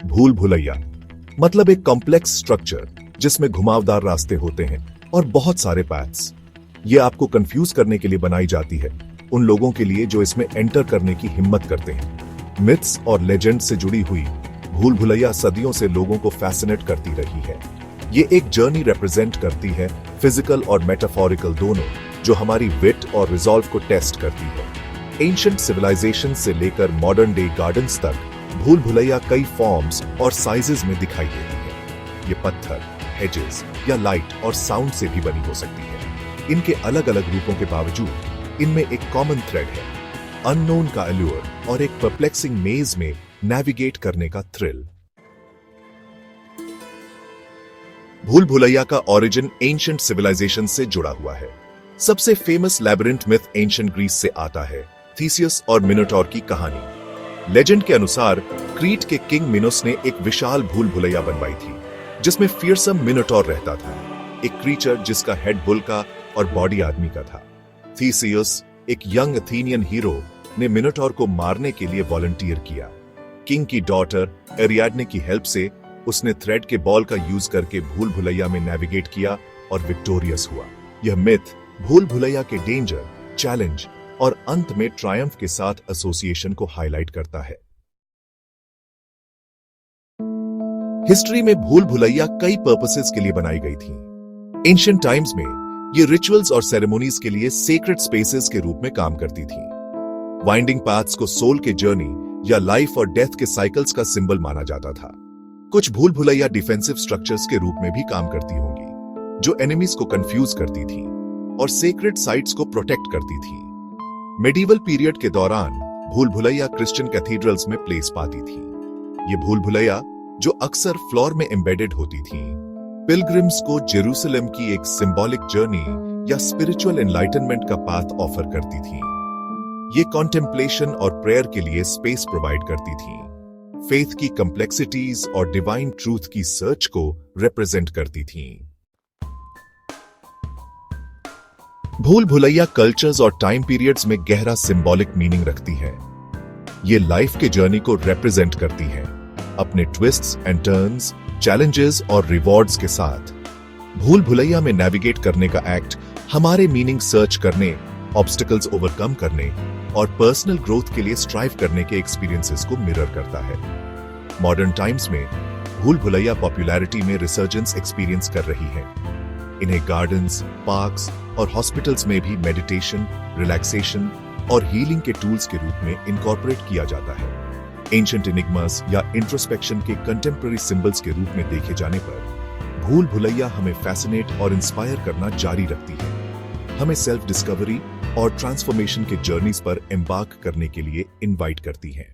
भूल भुलैया मतलब एक कॉम्प्लेक्स स्ट्रक्चर जिसमें घुमावदार रास्ते होते हैं और बहुत सारे पैथ्स। ये आपको कंफ्यूज करने के लिए बनाई जाती है, उन लोगों के लिए जो इसमें एंटर करने की हिम्मत करते हैं। मिथ्स और लेजेंड से जुड़ी हुई भूल भुलैया सदियों से लोगों को फैसिनेट करती रही है। ये एक जर्नी रिप्रेजेंट करती है, फिजिकल और मेटाफोरिकल दोनों, जो हमारी विट और रिजॉल्व को टेस्ट करती है। एंशिएंट सिविलाइजेशन से लेकर मॉडर्न डे गार्डन्स तक भूल भुलैया कई फॉर्म्स और साइजेस में दिखाई देती है। ये पत्थर, एजेस या लाइट और साउंड से भी बनी हो सकती है। इनके अलग अलग रूपों के बावजूद इनमें एक कॉमन थ्रेड है, अननोन का अल्यूर और एक परप्लेक्सिंग मेज में नेविगेट करने का थ्रिल। भूल भुलैया का ओरिजिन एंशिएंट सिविलाइजेशन से जुड़ा हुआ है। सबसे famous labyrinth myth ancient Greece से आता है, थीसियस और मिनोटॉर की कहानी। लेजेंड के अनुसार क्रीट के किंग मिनोस ने एक विशाल भूल भुलैया बनवाई थी, जिसमें फियरसम मिनोटॉर रहता था, एक क्रीचर जिसका हेड बुल का और बॉडी आदमी का था। थीसियस, एक यंग एथेनियन हीरो, ने मिनोटॉर को मारने के लिए वॉलंटियर किया। किंग की डॉटर एरियाडने की हेल्प से उसने थ्रेड के बॉल का यूज करके भूल भुलैया में नेविगेट किया और विक्टोरियस हुआ। यह मिथ भूल भुलैया के डेंजर, चैलेंज और अंत में ट्रायम्फ के साथ एसोसिएशन को हाईलाइट करता है। हिस्ट्री में भूल भुलैया कई पर्पसेस के लिए बनाई गई थी। एंशिएंट टाइम्स में ये रिचुअल्स और सेरेमोनीज के लिए सेक्रेट स्पेसेस के रूप में काम करती थी। वाइंडिंग पाथ्स को सोल के जर्नी या लाइफ और डेथ के साइकिल्स का सिंबल माना जाता था। कुछ भूल भुलैया डिफेंसिव स्ट्रक्चर्स के रूप में भी काम करती होंगी, जो एनिमीज को कंफ्यूज करती थी और सेक्रेट साइट्स को प्रोटेक्ट करती थी। मेडिवल पीरियड के दौरान भूल भुलैया क्रिश्चियन कैथीड्रल्स में प्लेस पाती थी। ये भूल भुलैया, जो अक्सर फ्लोर में एम्बेडेड होती थी, पिलग्रिम्स को जेरूसलम की एक सिंबॉलिक जर्नी या स्पिरिचुअल एनलाइटनमेंट का पाथ ऑफर करती थी। ये कॉन्टेम्पलेशन और प्रेयर के लिए स्पेस प्रोवाइड करती थी, फेथ की कॉम्प्लेक्सिटीज और डिवाइन ट्रूथ की सर्च को रिप्रेजेंट करती थी। भूल भुलैया कल्चर्स और टाइम पीरियड्स में गहरा सिंबॉलिक मीनिंग रखती है। ये लाइफ के जर्नी को रिप्रेजेंट करती है, अपने ट्विस्ट्स एंड टर्न्स, चैलेंजेस और रिवॉर्ड्स के साथ। भूल भुलैया में नेविगेट करने का एक्ट हमारे मीनिंग सर्च करने, ऑब्स्टिकल्स ओवरकम करने और पर्सनल ग्रोथ के लिए स्ट्राइव करने के एक्सपीरियंसेस को मिरर करता है। मॉडर्न टाइम्स में भूल भुलैया पॉपुलैरिटी में रिसर्जेंस एक्सपीरियंस कर रही है। इन्हें गार्डन्स, पार्क्स और हॉस्पिटल्स में भी मेडिटेशन, रिलैक्सेशन और हीलिंग के टूल्स के रूप में इनकॉर्पोरेट किया जाता है। एंशिएंट एनिग्मास या इंट्रोस्पेक्शन के कंटेम्पररी सिंबल्स के रूप में देखे जाने पर भूल भुलैया हमें फैसिनेट और इंस्पायर करना जारी रखती है, हमें सेल्फ डिस्कवरी और ट्रांसफॉर्मेशन के जर्नीज पर एम्बार्क करने के लिए इनवाइट करती हैं।